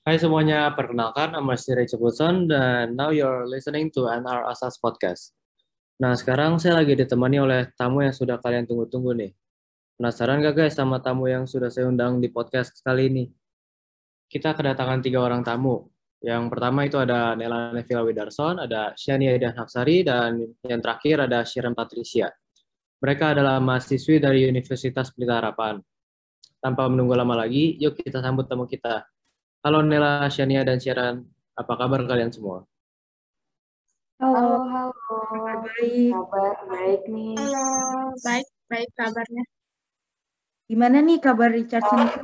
Hai semuanya, perkenalkan nama saya Richard Wilson dan now you're listening to NR Asas Podcast. Nah, sekarang saya lagi ditemani oleh tamu yang sudah kalian tunggu-tunggu nih. Penasaran gak guys sama tamu yang sudah saya undang di podcast kali ini? Kita kedatangan 3 orang tamu. Yang pertama itu ada Nela Nevila Widarson, ada Shania Dan Hapsari, dan yang terakhir ada Shiren Patricia. Mereka adalah mahasiswi dari Universitas Pelita Harapan. Tanpa menunggu lama lagi, yuk kita sambut tamu kita. Halo Nela, Shania, dan Sharon. Apa kabar kalian semua? Halo, Halo, halo. kabar baik. Kabar baik nih. Halo, baik kabarnya. Gimana nih kabar Richard sendiri?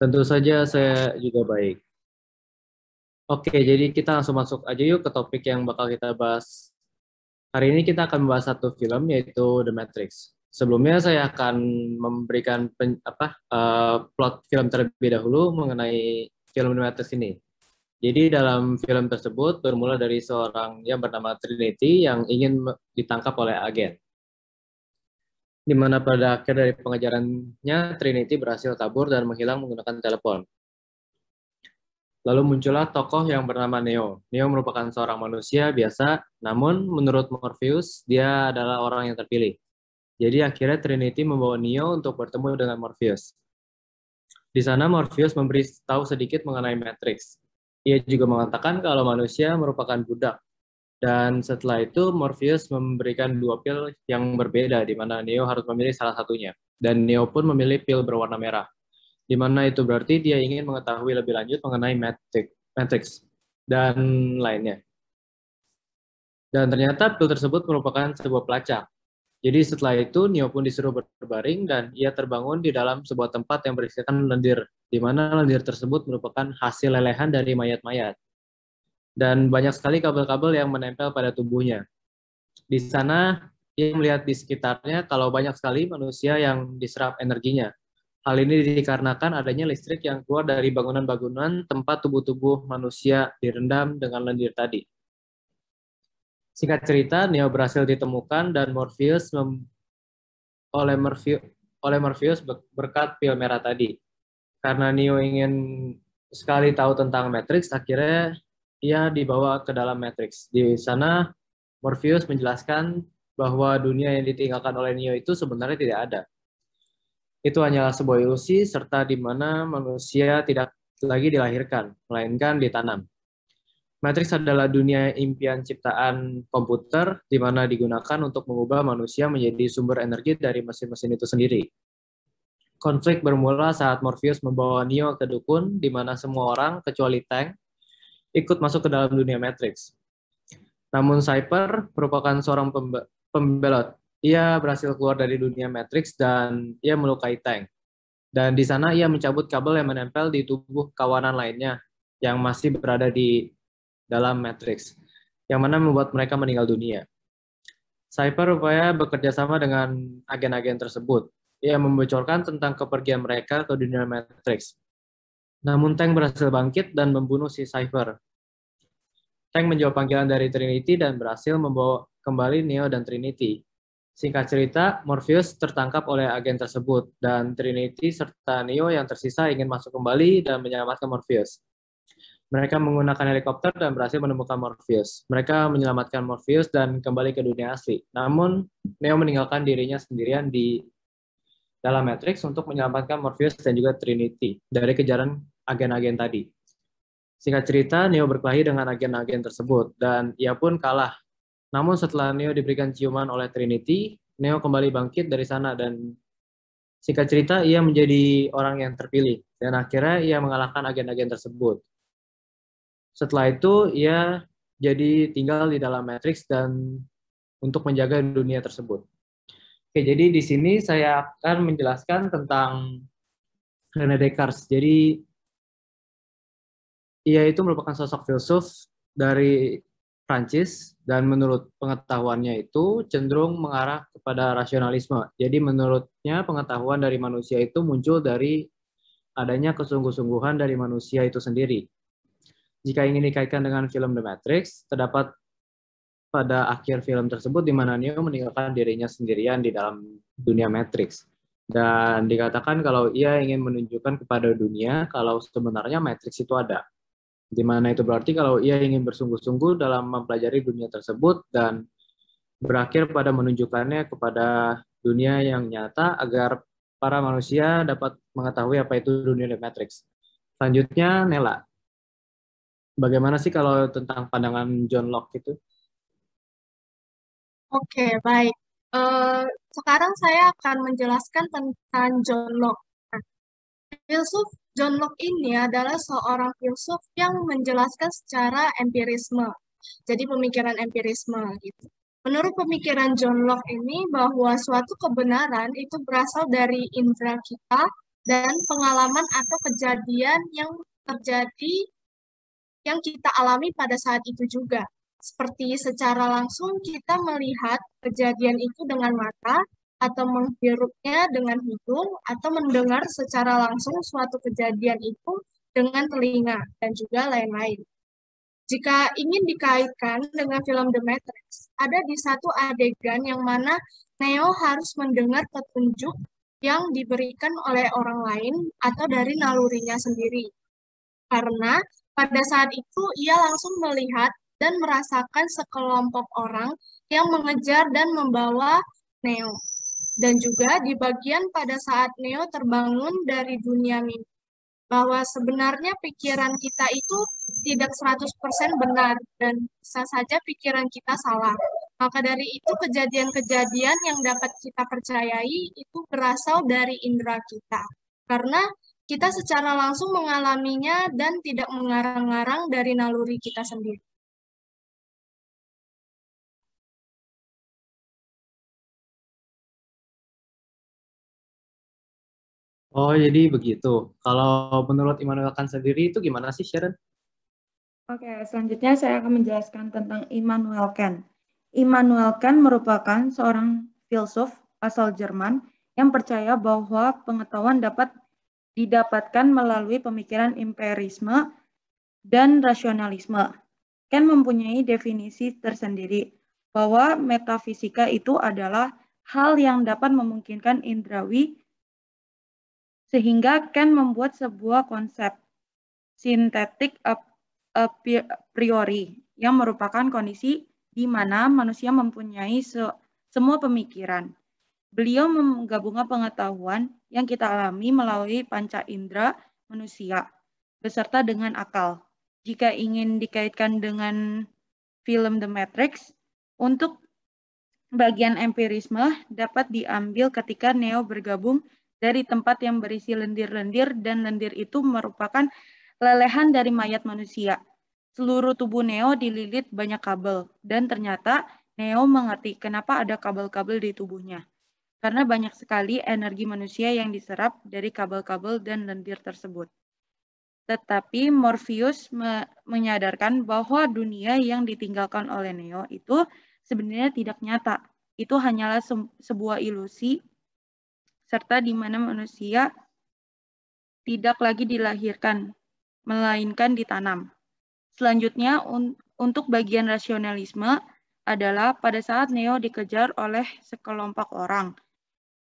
Tentu saja saya juga baik. Oke, jadi kita langsung masuk aja yuk ke topik yang bakal kita bahas. Hari ini kita akan membahas satu film yaitu The Matrix. Sebelumnya saya akan memberikan plot film terlebih dahulu mengenai film The Matrix ini. Jadi dalam film tersebut bermula dari seorang yang bernama Trinity yang ingin ditangkap oleh agen. Di mana pada akhir dari pengejarannya, Trinity berhasil kabur dan menghilang menggunakan telepon. Lalu muncullah tokoh yang bernama Neo. Neo merupakan seorang manusia biasa, namun menurut Morpheus, dia adalah orang yang terpilih. Jadi akhirnya Trinity membawa Neo untuk bertemu dengan Morpheus. Di sana Morpheus memberi tahu sedikit mengenai Matrix. Ia juga mengatakan kalau manusia merupakan budak. Dan setelah itu Morpheus memberikan 2 pil yang berbeda, di mana Neo harus memilih salah satunya. Dan Neo pun memilih pil berwarna merah. Di mana itu berarti dia ingin mengetahui lebih lanjut mengenai Matrix dan lainnya. Dan ternyata pil tersebut merupakan sebuah pelacak. Jadi setelah itu Neo pun disuruh berbaring dan ia terbangun di dalam sebuah tempat yang berisikan lendir, di mana lendir tersebut merupakan hasil lelehan dari mayat-mayat. Dan banyak sekali kabel-kabel yang menempel pada tubuhnya. Di sana ia melihat di sekitarnya kalau banyak sekali manusia yang diserap energinya. Hal ini dikarenakan adanya listrik yang keluar dari bangunan-bangunan tempat tubuh-tubuh manusia direndam dengan lendir tadi. Singkat cerita, Neo berhasil ditemukan dan oleh Morpheus berkat pil merah tadi. Karena Neo ingin sekali tahu tentang Matrix, akhirnya ia dibawa ke dalam Matrix. Di sana, Morpheus menjelaskan bahwa dunia yang ditinggalkan oleh Neo itu sebenarnya tidak ada. Itu hanyalah sebuah ilusi, serta di mana manusia tidak lagi dilahirkan, melainkan ditanam. Matrix adalah dunia impian ciptaan komputer, di mana digunakan untuk mengubah manusia menjadi sumber energi dari mesin-mesin itu sendiri. Konflik bermula saat Morpheus membawa Neo ke dukun, di mana semua orang, kecuali Tank, ikut masuk ke dalam dunia Matrix. Namun Cypher merupakan seorang pembelot. Ia berhasil keluar dari dunia Matrix dan ia melukai Tank. Dan di sana ia mencabut kabel yang menempel di tubuh kawanan lainnya yang masih berada di dalam Matrix, yang mana membuat mereka meninggal dunia. Cypher rupanya bekerja sama dengan agen-agen tersebut. Ia membocorkan tentang kepergian mereka ke dunia Matrix. Namun Tank berhasil bangkit dan membunuh si Cypher. Tank menjawab panggilan dari Trinity dan berhasil membawa kembali Neo dan Trinity. Singkat cerita, Morpheus tertangkap oleh agen tersebut, dan Trinity serta Neo yang tersisa ingin masuk kembali dan menyelamatkan Morpheus. Mereka menggunakan helikopter dan berhasil menemukan Morpheus. Mereka menyelamatkan Morpheus dan kembali ke dunia asli. Namun, Neo meninggalkan dirinya sendirian di dalam Matrix untuk menyelamatkan Morpheus dan juga Trinity dari kejaran agen-agen tadi. Singkat cerita, Neo berkelahi dengan agen-agen tersebut, dan ia pun kalah. Namun setelah Neo diberikan ciuman oleh Trinity, Neo kembali bangkit dari sana dan singkat cerita ia menjadi orang yang terpilih dan akhirnya ia mengalahkan agen-agen tersebut. Setelah itu ia jadi tinggal di dalam Matrix dan untuk menjaga dunia tersebut. Oke, jadi di sini saya akan menjelaskan tentang René Descartes. Jadi ia itu merupakan sosok filsuf dari Prancis dan menurut pengetahuannya itu cenderung mengarah kepada rasionalisme. Jadi menurutnya pengetahuan dari manusia itu muncul dari adanya kesungguh-sungguhan dari manusia itu sendiri. Jika ingin dikaitkan dengan film The Matrix, terdapat pada akhir film tersebut di mana Neo meninggalkan dirinya sendirian di dalam dunia Matrix. Dan dikatakan kalau ia ingin menunjukkan kepada dunia kalau sebenarnya matriks itu ada. Di mana itu berarti kalau ia ingin bersungguh-sungguh dalam mempelajari dunia tersebut dan berakhir pada menunjukkannya kepada dunia yang nyata agar para manusia dapat mengetahui apa itu dunia The Matrix. Selanjutnya, Nela, bagaimana sih kalau tentang pandangan John Locke itu? Oke, baik. Eh, Sekarang saya akan menjelaskan tentang John Locke. Nah, filsuf John Locke ini adalah seorang filsuf yang menjelaskan secara empirisme. Jadi pemikiran empirisme gitu. Menurut pemikiran John Locke ini bahwa suatu kebenaran itu berasal dari indera kita dan pengalaman atau kejadian yang terjadi yang kita alami pada saat itu juga. Seperti secara langsung kita melihat kejadian itu dengan mata, atau menghirupnya dengan hidung, atau mendengar secara langsung suatu kejadian itu dengan telinga, dan juga lain-lain. Jika ingin dikaitkan dengan film The Matrix, ada di satu adegan yang mana Neo harus mendengar petunjuk yang diberikan oleh orang lain atau dari nalurinya sendiri. Karena pada saat itu ia langsung melihat dan merasakan sekelompok orang yang mengejar dan membawa Neo. Dan juga di bagian pada saat Neo terbangun dari dunia mimpi, bahwa sebenarnya pikiran kita itu tidak 100% benar dan bisa saja pikiran kita salah. Maka dari itu kejadian-kejadian yang dapat kita percayai itu berasal dari indera kita. Karena kita secara langsung mengalaminya dan tidak mengarang-arang dari naluri kita sendiri. Oh, jadi begitu. Kalau menurut Immanuel Kant sendiri itu gimana sih, Sharon? Oke, selanjutnya saya akan menjelaskan tentang Immanuel Kant. Immanuel Kant merupakan seorang filsuf asal Jerman yang percaya bahwa pengetahuan dapat didapatkan melalui pemikiran empirisme dan rasionalisme. Kant mempunyai definisi tersendiri bahwa metafisika itu adalah hal yang dapat memungkinkan indrawi, sehingga Kant membuat sebuah konsep sintetik a priori yang merupakan kondisi di mana manusia mempunyai semua pemikiran. Beliau menggabungkan pengetahuan yang kita alami melalui panca indera manusia beserta dengan akal. Jika ingin dikaitkan dengan film The Matrix, untuk bagian empirisme dapat diambil ketika Neo bergabung dari tempat yang berisi lendir-lendir dan lendir itu merupakan lelehan dari mayat manusia. Seluruh tubuh Neo dililit banyak kabel dan ternyata Neo mengerti kenapa ada kabel-kabel di tubuhnya. Karena banyak sekali energi manusia yang diserap dari kabel-kabel dan lendir tersebut. Tetapi Morpheus menyadarkan bahwa dunia yang ditinggalkan oleh Neo itu sebenarnya tidak nyata. Itu hanyalah sebuah ilusi, serta di mana manusia tidak lagi dilahirkan, melainkan ditanam. Selanjutnya, untuk bagian rasionalisme adalah pada saat Neo dikejar oleh sekelompok orang.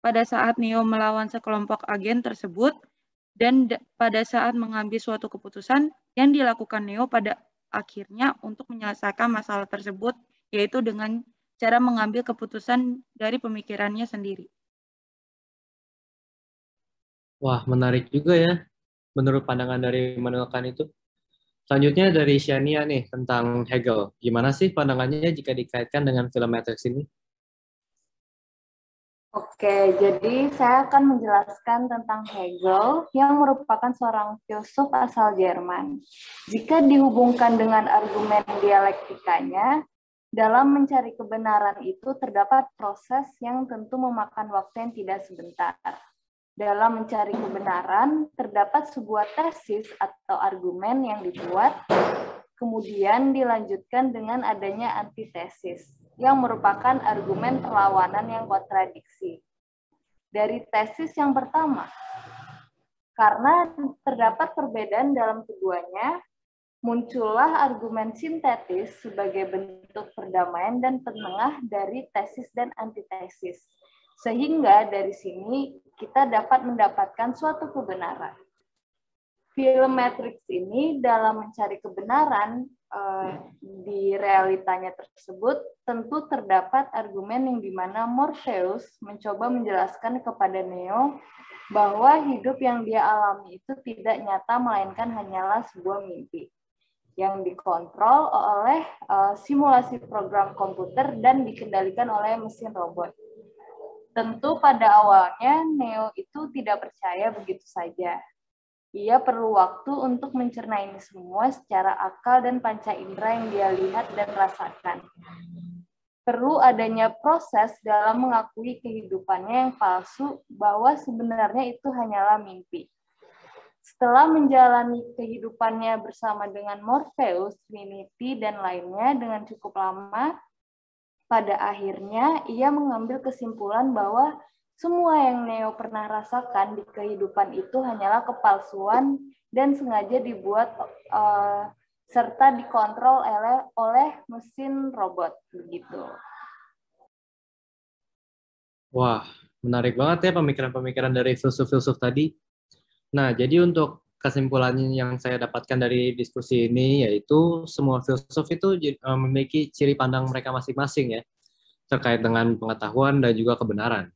Pada saat Neo melawan sekelompok agen tersebut, dan pada saat mengambil suatu keputusan yang dilakukan Neo pada akhirnya untuk menyelesaikan masalah tersebut, yaitu dengan cara mengambil keputusan dari pemikirannya sendiri. Wah, menarik juga ya, menurut pandangan dari Immanuel Kant itu. Selanjutnya dari Shania nih, tentang Hegel. Gimana sih pandangannya jika dikaitkan dengan film Matrix ini? Oke, jadi saya akan menjelaskan tentang Hegel yang merupakan seorang filsuf asal Jerman. Jika dihubungkan dengan argumen dialektikanya, dalam mencari kebenaran itu terdapat proses yang tentu memakan waktu yang tidak sebentar. Dalam mencari kebenaran, terdapat sebuah tesis atau argumen yang dibuat, kemudian dilanjutkan dengan adanya antitesis, yang merupakan argumen perlawanan yang kontradiksi. Dari tesis yang pertama, karena terdapat perbedaan dalam keduanya, muncullah argumen sintetis sebagai bentuk perdamaian dan penengah dari tesis dan antitesis. Sehingga dari sini kita dapat mendapatkan suatu kebenaran. Film Matrix ini dalam mencari kebenaran di realitanya tersebut tentu terdapat argumen yang dimana Morpheus mencoba menjelaskan kepada Neo bahwa hidup yang dia alami itu tidak nyata melainkan hanyalah sebuah mimpi yang dikontrol oleh simulasi program komputer dan dikendalikan oleh mesin robot. Tentu pada awalnya Neo itu tidak percaya begitu saja. Ia perlu waktu untuk mencerna ini semua secara akal dan panca indera yang dia lihat dan rasakan. Perlu adanya proses dalam mengakui kehidupannya yang palsu bahwa sebenarnya itu hanyalah mimpi. Setelah menjalani kehidupannya bersama dengan Morpheus, Trinity, dan lainnya dengan cukup lama, pada akhirnya ia mengambil kesimpulan bahwa semua yang Neo pernah rasakan di kehidupan itu hanyalah kepalsuan dan sengaja dibuat serta dikontrol oleh mesin robot begitu. Wah, menarik banget ya pemikiran-pemikiran dari filsuf-filsuf tadi. Nah, jadi untuk kesimpulan yang saya dapatkan dari diskusi ini yaitu semua filsuf itu memiliki ciri pandang mereka masing-masing ya terkait dengan pengetahuan dan juga kebenaran.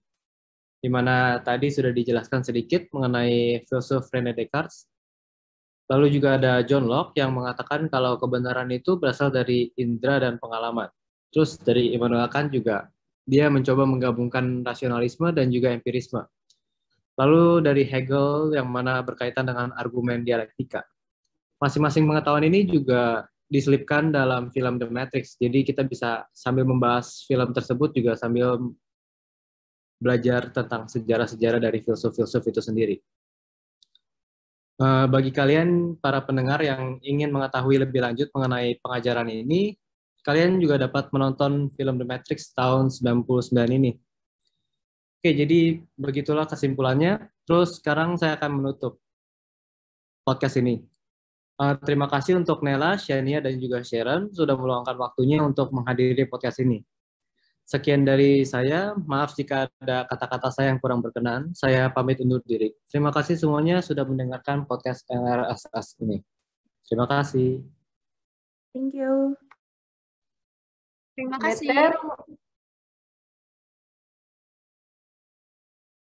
Di mana tadi sudah dijelaskan sedikit mengenai filsuf René Descartes. Lalu juga ada John Locke yang mengatakan kalau kebenaran itu berasal dari indera dan pengalaman. Terus dari Immanuel Kant juga, dia mencoba menggabungkan rasionalisme dan juga empirisme. Lalu dari Hegel yang mana berkaitan dengan argumen dialektika. Masing-masing pengetahuan ini juga diselipkan dalam film The Matrix. Jadi kita bisa sambil membahas film tersebut juga sambil belajar tentang sejarah-sejarah dari filsuf-filsuf itu sendiri. Bagi kalian, para pendengar yang ingin mengetahui lebih lanjut mengenai pengajaran ini, kalian juga dapat menonton film The Matrix tahun 99 ini. Oke, jadi begitulah kesimpulannya. Terus sekarang saya akan menutup podcast ini. Terima kasih untuk Nela, Shania, dan juga Sharon sudah meluangkan waktunya untuk menghadiri podcast ini. Sekian dari saya, maaf jika ada kata-kata saya yang kurang berkenan. Saya pamit undur diri. Terima kasih semuanya sudah mendengarkan podcast LRSS ini. Terima kasih. Thank you. Terima kasih.